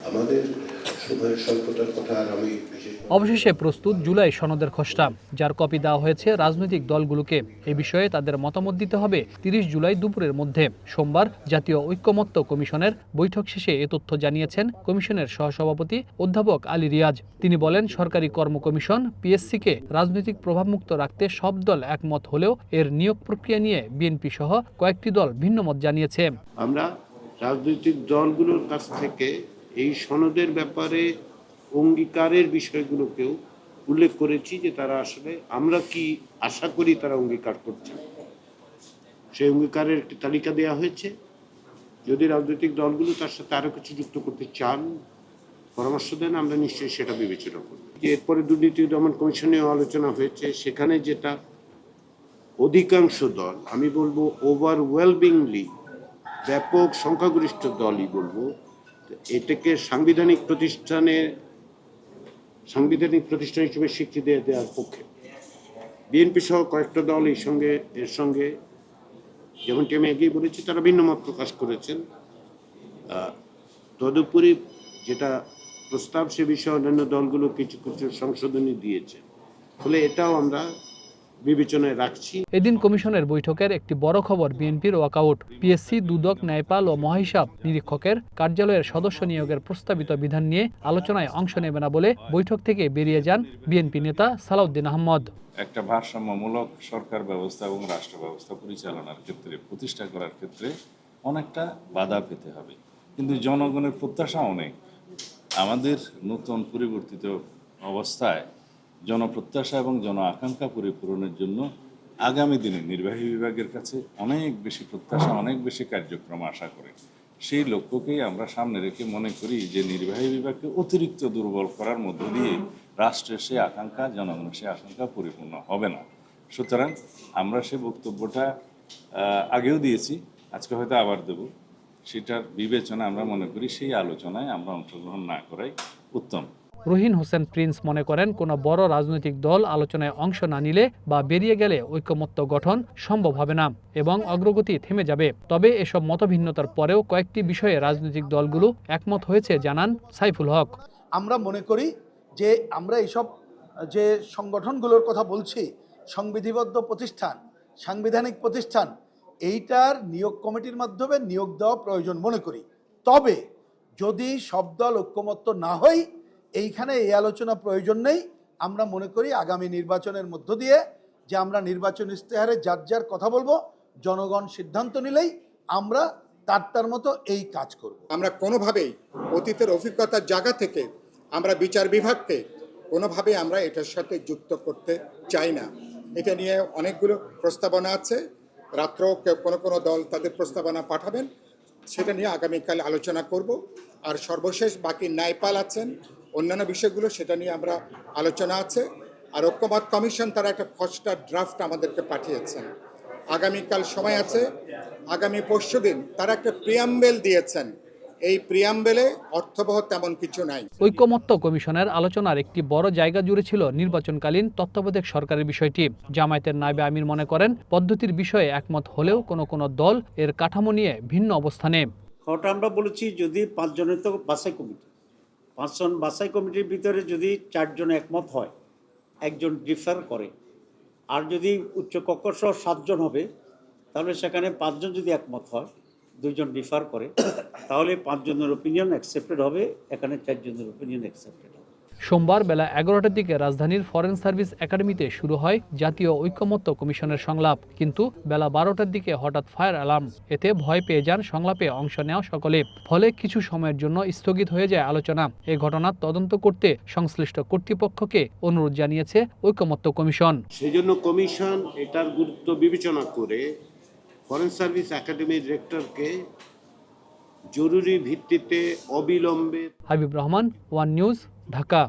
আমাদের সময়ের স্বল্পতার কথা আর আমি অবশেষে প্রস্তুত জুলাই সনদের খসড়া, যার কপি দেওয়া হয়েছে রাজনৈতিক দলগুলোকে। এ বিষয়ে তাদের মতামত দিতে হবে ৩০ জুলাই দুপুরের মধ্যে। সোমবার জাতীয় ঐকমত্য কমিশনের বৈঠক শেষে এ তথ্য জানিয়েছেন কমিশনের সহসভাপতি অধ্যাপক আলী রিয়াজ। তিনি বলেন, সরকারি কর্ম কমিশন পিএসসিকে রাজনৈতিক প্রভাবমুক্ত রাখতে সব দল একমত হলেও এর নিয়োগ প্রক্রিয়া নিয়ে বিএনপি সহ কয়েকটি দল ভিন্ন মত জানিয়েছে। আমরা রাজনৈতিক দলগুলোর কাছ থেকে এই সনদের ব্যাপারে অঙ্গীকারের বিষয়গুলোকেও উল্লেখ করেছি যে তারা আসলে আমরা কি আশা করি তারা অঙ্গীকার করছে, সেই অঙ্গীকারের একটি তালিকা দেওয়া হয়েছে। যদি রাজনৈতিক দলগুলো তার সাথে আরো কিছু যুক্ত করতে চান, পরামর্শ দেন, আমরা নিশ্চয়ই সেটা বিবেচনা করব। এরপরে দুর্নীতি দমন কমিশনেও আলোচনা হয়েছে, সেখানে যেটা অধিকাংশ দল, আমি বলবো ওভারওয়েলমিংলি ব্যাপক সংখ্যাগরিষ্ঠ দলই বলবো, এটাকে সাংবিধানিক প্রতিষ্ঠান হিসেবে স্বীকৃতি দেওয়ার পক্ষে। বিএনপি সহ কয়েকটা দল এর সঙ্গে যেমনটি আমি আগেই বলেছি তারা ভিন্ন মত প্রকাশ করেছেন। তদুপরি যেটা প্রস্তাব সে বিষয়ে অন্যান্য দলগুলো কিছু কিছু সংশোধনী দিয়েছে, ফলে এটাও আমরা বিবেচনায় রাখছি। এদিন কমিশনের বৈঠকের একটি বড় খবর বিএনপির ওয়াকআউট। পিএসসি, দুদক, ন্যায়পাল ও মহাহিসাব নিরীক্ষকের কার্যালয়ের সদস্য নিয়োগের প্রস্তাবিত বিধান নিয়ে আলোচনায় অংশ নেবে না বলে বৈঠক থেকে বেরিয়ে যান বিএনপি নেতা সালাউদ্দিন আহমদ। একটা ভারসাম্যমূলক সরকার ব্যবস্থা এবং রাষ্ট্র ব্যবস্থা পরিচালনার ক্ষেত্রে, প্রতিষ্ঠা করার ক্ষেত্রে অনেকটা বাধা পেতে হবে, কিন্তু জনগণের প্রত্যাশা অনেক। আমাদের নতুন পরিবর্তিত অবস্থায় জনপ্রত্যাশা এবং জন আকাঙ্ক্ষা পরিপূরণের জন্য আগামী দিনে নির্বাহী বিভাগের কাছে অনেক বেশি প্রত্যাশা, অনেক বেশি কার্যক্রম আশা করে। সেই লক্ষ্যকেই আমরা সামনে রেখে মনে করি যে নির্বাহী বিভাগকে অতিরিক্ত দুর্বল করার মধ্য দিয়ে রাষ্ট্রের সেই আকাঙ্ক্ষা, জনগণের সেই আকাঙ্ক্ষা পরিপূর্ণ হবে না। সুতরাং আমরা সে বক্তব্যটা আগেও দিয়েছি, আজকে হয়তো আবার দেব। সেটার বিবেচনা আমরা মনে করি সেই আলোচনায় আমরা অংশগ্রহণ না করাই উত্তম। রুহিন হোসেন প্রিন্স মনে করেন, কোনো বড় রাজনৈতিক দল আলোচনায় অংশ না নিলে বা বেরিয়ে গেলে ঐকমত্য গঠন সম্ভব হবে না এবং অগ্রগতি থেমে যাবে। তবে এসব মতভিন্নতার পরেও কয়েকটি বিষয়ে রাজনৈতিক দলগুলো একমত হয়েছে জানান সাইফুল হক। আমরা মনে করি যে আমরা এইসব যে সংগঠনগুলোর কথা বলছি, সংবিধিবদ্ধ প্রতিষ্ঠান, সাংবিধানিক প্রতিষ্ঠান, এইটার নিয়োগ কমিটির মাধ্যমে নিয়োগ দেওয়া প্রয়োজন মনে করি। তবে যদি সব দল ঐক্যমত্য না হয়, এইখানে এই আলোচনা প্রয়োজন নেই। আমরা মনে করি আগামী নির্বাচনের মধ্য দিয়ে যে আমরা নির্বাচন ইশতেহারে যার যার কথা বলবো, জনগণ সিদ্ধান্ত নিলেই আমরা তার মতো এই কাজ করব। আমরা কোনোভাবেই অতীতের অভিজ্ঞতার জায়গা থেকে আমরা বিচার বিভাগকে কোনোভাবে আমরা এটার সাথে যুক্ত করতে চাই না। এটা নিয়ে অনেকগুলো প্রস্তাবনা আছে, রাত্রেও কোনো দল তাদের প্রস্তাবনা পাঠাবেন, সেটা নিয়ে আগামীকাল আলোচনা করব। আর সর্বশেষ বাকি ন্যায়পাল আছেন, অন্যান্য বিষয়গুলো সেটা নিয়ে আমরা আলোচনা আছে। আর ঐক্যমত্য কমিশন তারা একটা খসড়া ড্রাফট আমাদেরকে পাঠিয়েছেন, আগামীকাল সময় আছে। আগামী পরশুদিন তারা একটা প্রিয়াম্বেল দিয়েছেন, এই প্রিয়াম্বেলে অর্থবহ তেমন কিছু নাই। ঐকমত্য কমিশনের আলোচনার একটি বড় জায়গা জুড়ে ছিল নির্বাচনকালীন তত্ত্বাবধায়ক সরকারের বিষয়টি। জামায়াতের নায়েবে আমির মনে করেন, পদ্ধতির বিষয়ে একমত হলেও কোনো দল এর কাঠামো নিয়ে ভিন্ন অবস্থানে। আমরা বলেছি যদি 5 জনের তো বাছাই কমিটি, 5 জন বাছাই কমিটির ভিতরে যদি 4 জন একমত হয়, একজন ডিফার করে, আর যদি উচ্চ কক্ষ সহ 7 জন হবে, তাহলে সেখানে 5 জন যদি একমত হয়, 2 জন ডিফার করে, তাহলে 5 জনের ওপিনিয়ন অ্যাকসেপ্টেড হবে, এখানে 4 জনের ওপিনিয়ন অ্যাকসেপ্টেড হবে। সোমবার বেলা 11টার দিকে রাজধানীর ফরেন সার্ভিস একাডেমিতে শুরু হয় জাতীয় ঐকমত্য কমিশনের সংলাপ, কিন্তু বেলা 12টার দিকে হঠাৎ ফায়ার অ্যালার্ম। এতে ভয় পেয়ে যান সংলাপে অংশ নেওয়া সকলে। ফলে কিছু সময়ের জন্য স্থগিত হয়ে যায় আলোচনা। এই ঘটনার তদন্ত করতে সংশ্লিষ্ট কর্তৃপক্ষকে অনুরোধ জানিয়েছে ঐকমত্য কমিশন। সেই জন্য কমিশন এটার গুরুত্ব বিবেচনা করে ফরেন সার্ভিস একাডেমির রেক্টরকে জরুরি ভিত্তিতে অবিলম্বে। Habib Rahman, one news, Dhaka.